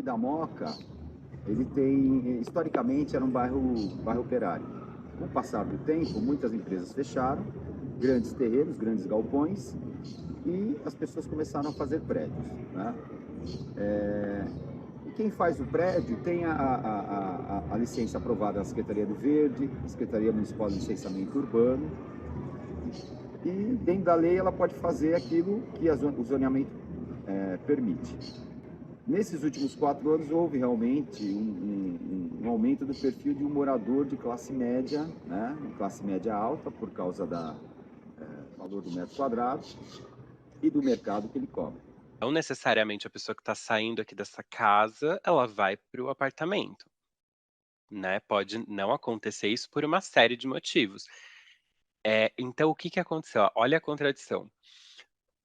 Da Moca, ele tem, historicamente, era um bairro operário. Com o passar do tempo, muitas empresas fecharam, grandes terrenos, grandes galpões, e as pessoas começaram a fazer prédios, né? E quem faz o prédio tem a licença aprovada da Secretaria do Verde, Secretaria Municipal de Licenciamento Urbano, e dentro da lei ela pode fazer aquilo que o zoneamento permite. Nesses últimos 4 anos houve realmente um aumento do perfil de um morador de classe média, né? Classe média alta, por causa do valor do metro quadrado e do mercado que ele cobra. Não necessariamente a pessoa que está saindo aqui dessa casa, ela vai para o apartamento, né? Pode não acontecer isso por uma série de motivos. Então, o que aconteceu? Olha a contradição.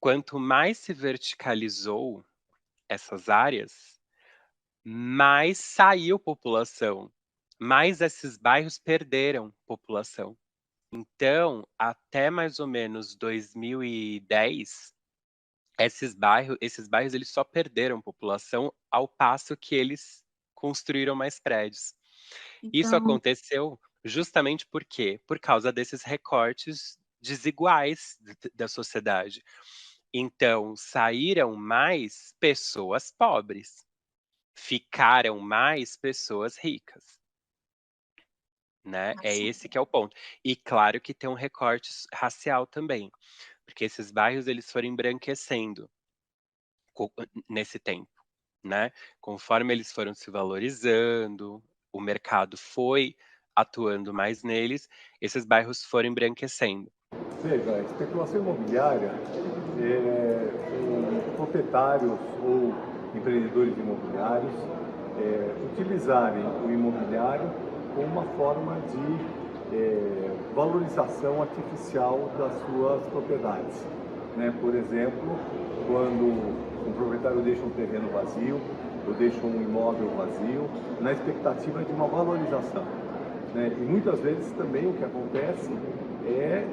Quanto mais se verticalizou essas áreas, mais saiu população, mais esses bairros perderam população. Então, até mais ou menos 2010, esses bairros eles só perderam população ao passo que eles construíram mais prédios. Isso Então, aconteceu justamente por quê? Por causa desses recortes desiguais da sociedade. Então, saíram mais pessoas pobres, ficaram mais pessoas ricas, né? É assim, esse que é o ponto. E claro que tem um recorte racial também, porque esses bairros eles foram embranquecendo nesse tempo, né? Conforme eles foram se valorizando, o mercado foi atuando mais neles, esses bairros foram embranquecendo. Veja, a especulação imobiliária proprietários ou empreendedores imobiliários utilizarem o imobiliário como uma forma de valorização artificial das suas propriedades. Né? Por exemplo, quando um proprietário deixa um terreno vazio, ou deixa um imóvel vazio, na expectativa de uma valorização. Né? E muitas vezes também o que acontece é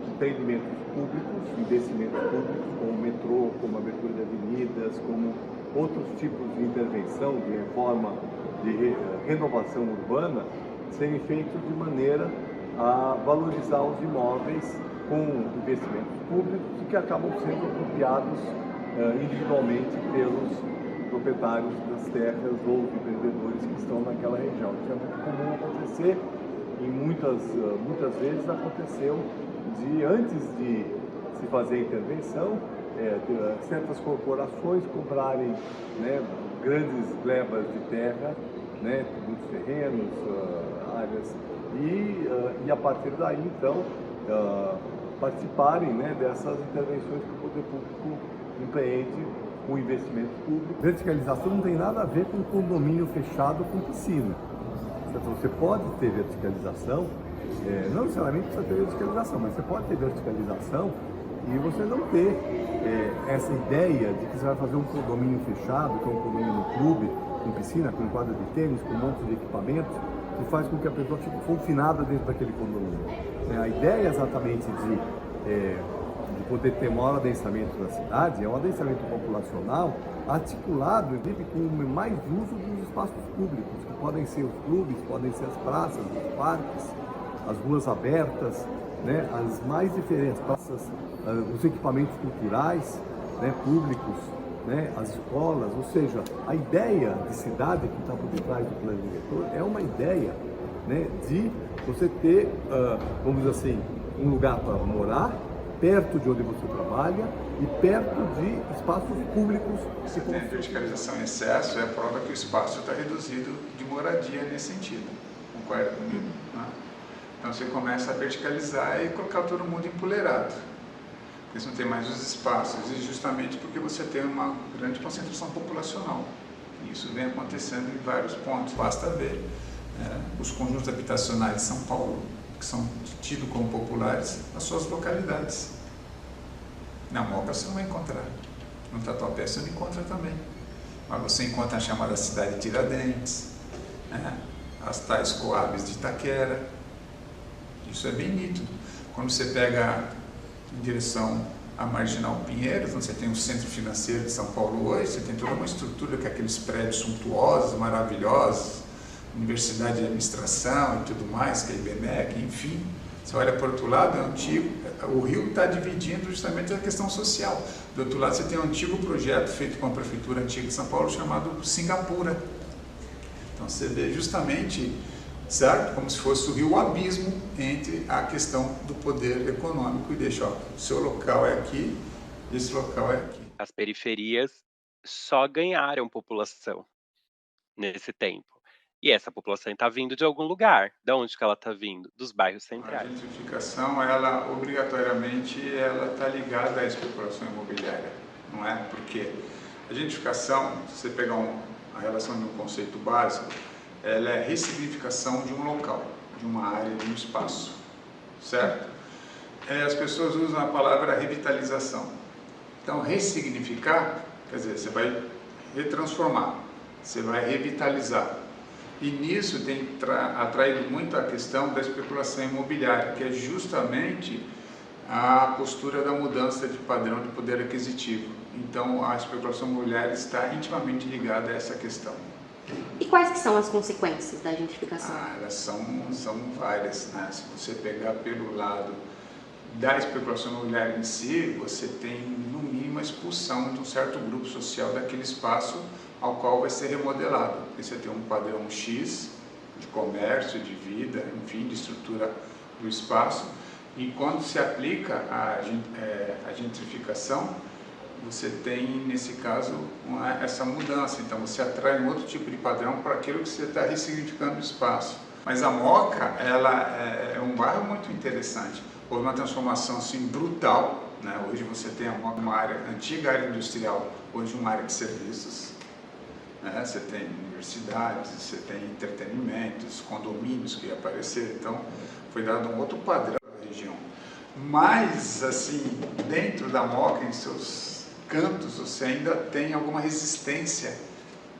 empreendimentos públicos, investimentos públicos, como o metrô, como a abertura de avenidas, como outros tipos de intervenção, de reforma, de renovação urbana, serem feitos de maneira a valorizar os imóveis com investimentos públicos e que acabam sendo apropriados individualmente pelos proprietários das terras ou empreendedores que estão naquela região. Isso é muito comum acontecer e muitas vezes aconteceu antes de se fazer a intervenção, certas corporações comprarem, né, grandes glebas de terra, né, muitos terrenos, áreas, e a partir daí, então, participarem, né, dessas intervenções que o poder público empreende com investimento público. Verticalização não tem nada a ver com condomínio fechado com piscina. Você pode ter verticalização, não necessariamente precisa ter verticalização, mas você pode ter verticalização e você não ter essa ideia de que você vai fazer um condomínio fechado, que é um condomínio no clube, com piscina, com quadra de tênis, com um monte de equipamentos, que faz com que a pessoa fique confinada dentro daquele condomínio. A ideia é exatamente de de poder ter maior adensamento da cidade, é um adensamento populacional articulado, inclusive, com mais uso dos espaços públicos, que podem ser os clubes, podem ser as praças, os parques, as ruas abertas, né, as mais diferentes praças, os equipamentos culturais, né, públicos, né, as escolas, ou seja, a ideia de cidade que está por detrás do plano diretor é uma ideia, né, de você ter, vamos dizer assim, um lugar para morar, perto de onde você trabalha e perto de espaços públicos. Se tem verticalização em excesso, é a prova que o espaço está reduzido de moradia nesse sentido. Concorda comigo? Né? Então você começa a verticalizar e colocar todo mundo empoleirado. Porque você não tem mais os espaços, e justamente porque você tem uma grande concentração populacional. E isso vem acontecendo em vários pontos, basta ver. Os conjuntos habitacionais de São Paulo, que são tidos como populares, as suas localidades. Na Moca você não vai encontrar, no Tatuapé você não encontra também, mas você encontra a chamada cidade de Tiradentes, né? As tais coabs de Itaquera. Isso é bem nítido. Quando você pega em direção à Marginal Pinheiros, onde você tem o centro financeiro de São Paulo hoje, você tem toda uma estrutura com aqueles prédios suntuosos, maravilhosos, Universidade de Administração e tudo mais, que é IBMEC, enfim. Você olha para o outro lado, é antigo, o Rio está dividindo justamente a questão social. Do outro lado você tem um antigo projeto feito com a Prefeitura Antiga de São Paulo, chamado Singapura. Então você vê justamente, certo, como se fosse o rio, o abismo entre a questão do poder econômico e deixa, ó, o seu local é aqui, esse local é aqui. As periferias só ganharam população nesse tempo. E essa população está vindo de algum lugar. De onde que ela está vindo? Dos bairros A centrais. gentrificação, ela obrigatoriamente ela está ligada à especulação imobiliária, não é? Porque a gentrificação, se você pegar a relação de um conceito básico, ela é ressignificação de um local, de uma área, de um espaço, certo? As pessoas usam a palavra revitalização. Então, ressignificar, quer dizer, você vai retransformar, você vai revitalizar. E nisso tem atraído muito a questão da especulação imobiliária, que é justamente a postura da mudança de padrão de poder aquisitivo. Então, a especulação imobiliária está intimamente ligada a essa questão. E quais que são as consequências da gentrificação? Elas são várias, né? Se você pegar pelo lado da especulação imobiliária em si, você tem, no mínimo, a expulsão de um certo grupo social daquele espaço ao qual vai ser remodelado. Porque você tem um padrão X de comércio, de vida, enfim, de estrutura do espaço, e quando se aplica a gentrificação, você tem, nesse caso, essa mudança. Então, você atrai um outro tipo de padrão para aquilo que você está ressignificando o espaço. Mas a Moca, ela é um bairro muito interessante. Houve uma transformação assim, brutal, né? Hoje você tem a Moca, uma área, antiga área industrial, hoje uma área de serviços. Você tem universidades, você tem entretenimentos, condomínios que ia aparecer, então foi dado um outro padrão da região. Mas, assim, dentro da Moca, em seus cantos, você ainda tem alguma resistência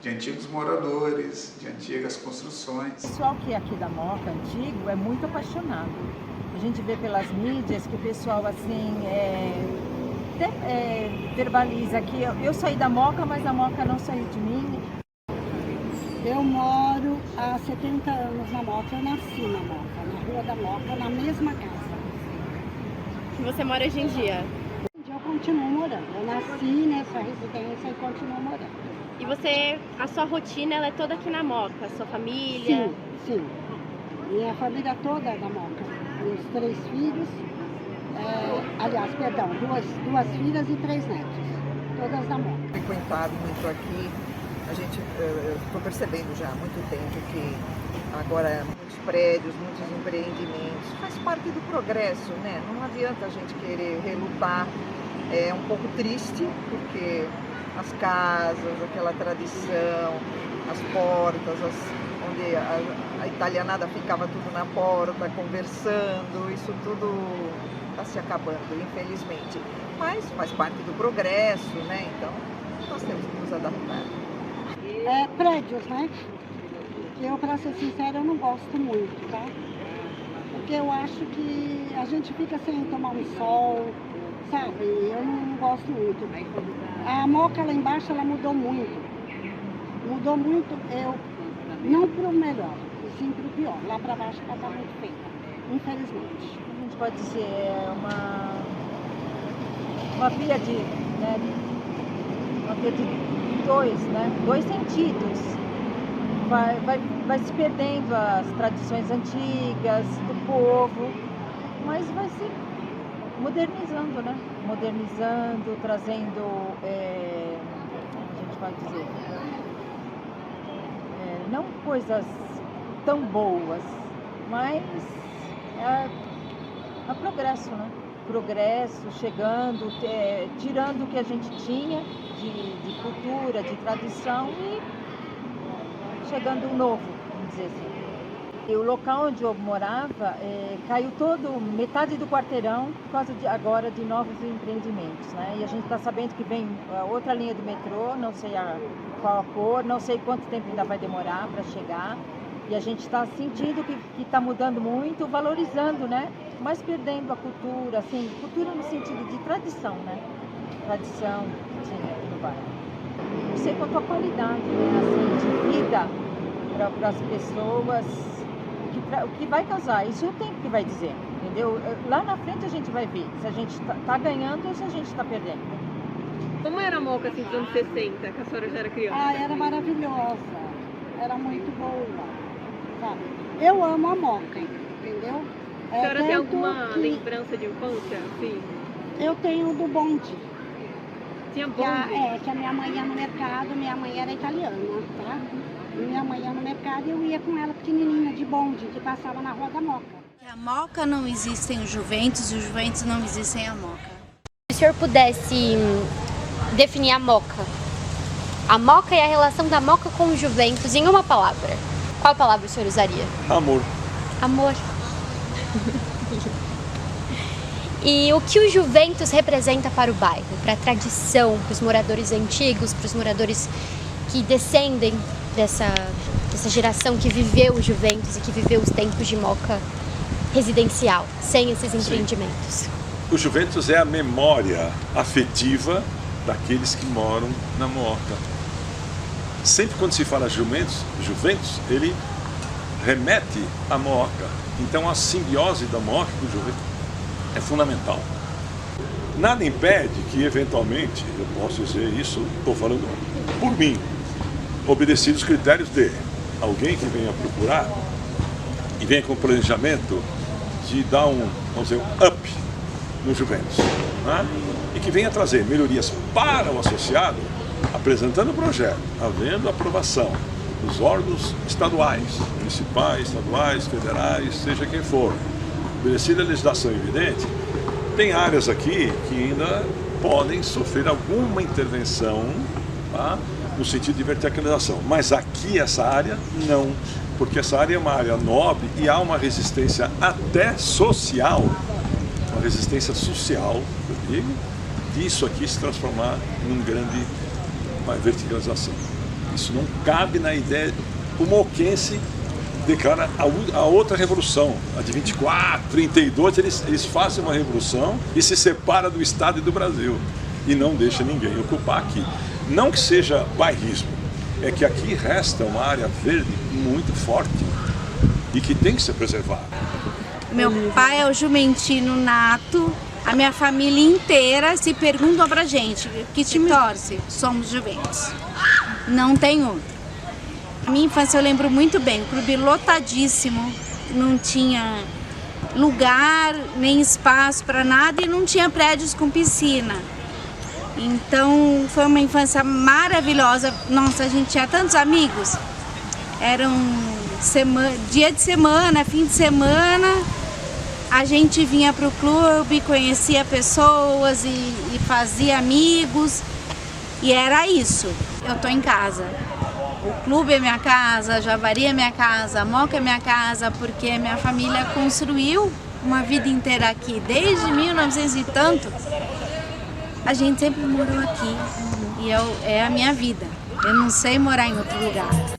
de antigos moradores, de antigas construções. O pessoal que é aqui da Moca, antigo, é muito apaixonado. A gente vê pelas mídias que o pessoal, assim, verbaliza que eu saí da Moca, mas a Moca não saiu de mim. Eu moro há 70 anos na Moca, eu nasci na Moca, na Rua da Moca, na mesma casa. E você mora hoje em dia? Hoje eu continuo morando, eu nasci nessa residência e continuo morando. E você, a sua rotina ela é toda aqui na Moca, sua família? Sim. Minha família toda é da Moca. Meus 3 filhos, duas filhas e 3 netos, todas da Moca. Frequentado muito aqui. A gente, estou percebendo já há muito tempo que agora muitos prédios, muitos empreendimentos, faz parte do progresso, né? Não adianta a gente querer relutar. É um pouco triste, porque as casas, aquela tradição, as portas, onde a italianada ficava tudo na porta, conversando, isso tudo está se acabando, infelizmente. Mas faz parte do progresso, né? Então, nós temos que nos adaptar. Prédios, né? Eu, para ser sincera, eu não gosto muito, tá? Porque eu acho que a gente fica sem tomar um sol, sabe? Eu não gosto muito. A Moca lá embaixo, ela mudou muito. Mudou muito, não para o melhor, e sim para o pior. Lá para baixo ela está muito feita, infelizmente. A gente pode dizer, é uma via de, né, uma via de dois sentidos. Vai se perdendo as tradições antigas do povo, mas vai se modernizando, né? Modernizando, trazendo, a gente pode dizer, não coisas tão boas, mas a progresso, né? Progresso, chegando, tirando o que a gente tinha de cultura, de tradição e chegando um novo, vamos dizer assim. E o local onde eu morava caiu metade do quarteirão por causa agora de novos empreendimentos, né? E a gente está sabendo que vem outra linha do metrô, não sei qual a cor, não sei quanto tempo ainda vai demorar para chegar. E a gente está sentindo que está mudando muito, valorizando, né? Mas perdendo a cultura, assim, cultura no sentido de tradição, né? Tradição que tinha aqui no bairro. Não sei quanto a qualidade, né? Assim, de vida para as pessoas, o que vai causar, isso é o tempo que vai dizer, entendeu? Lá na frente a gente vai ver se a gente está ganhando ou se a gente está perdendo. Como era a Moca assim, dos anos 60, que a senhora já era criança? Era maravilhosa, era muito boa, sabe? Eu amo a Moca, entendeu? A senhora tem alguma lembrança de infância, assim? Eu tenho do bonde. Tinha bonde? Que a minha mãe ia no mercado, minha mãe era italiana, tá? E minha mãe ia no mercado e eu ia com ela pequenininha de bonde, que passava na Rua da Moca. A Moca não existem os Juventus e os Juventus não existem a Moca. Se o senhor pudesse definir a Moca e a relação da Moca com os Juventus em uma palavra, qual palavra o senhor usaria? Amor. Amor. E o que o Juventus representa para o bairro, para a tradição, para os moradores antigos, para os moradores que descendem dessa geração que viveu o Juventus e que viveu os tempos de Moca residencial, sem esses empreendimentos? O Juventus é a memória afetiva daqueles que moram na Moca. Sempre quando se fala Juventus, ele remete à Moca. Então a simbiose da Moca com o Juventus é fundamental. Nada impede que, eventualmente, eu posso dizer isso, estou falando por mim, obedecidos os critérios de alguém que venha procurar e venha com o planejamento de dar vamos dizer, um up no Juventus, né? E que venha trazer melhorias para o associado, apresentando o projeto, havendo aprovação dos órgãos estaduais, municipais, estaduais, federais, seja quem for, obedecida a legislação evidente. Tem áreas aqui que ainda podem sofrer alguma intervenção, tá? No sentido de verticalização, mas aqui essa área não, porque essa área é uma área nobre e há uma resistência até social, uma resistência social, eu digo, disso aqui se transformar num grande verticalização. Isso não cabe na ideia. O moquense declara a outra revolução, a de 24, 32, eles fazem uma revolução e se separa do Estado e do Brasil e não deixa ninguém ocupar aqui. Não que seja bairrismo, é que aqui resta uma área verde muito forte e que tem que ser preservada. Meu pai é o jumentino nato, a minha família inteira se pergunta pra gente, que time torce? Somos Juventus. Não tem outro. A minha infância eu lembro muito bem, o clube lotadíssimo, não tinha lugar nem espaço para nada e não tinha prédios com piscina. Então foi uma infância maravilhosa. Nossa, a gente tinha tantos amigos. Eram dia de semana, fim de semana, a gente vinha para o clube, conhecia pessoas e fazia amigos. E era isso. Eu tô em casa. O clube é minha casa, a Javari é minha casa, a Moca é minha casa, porque a minha família construiu uma vida inteira aqui, desde 1900 e tanto. A gente sempre morou aqui e é a minha vida. Eu não sei morar em outro lugar.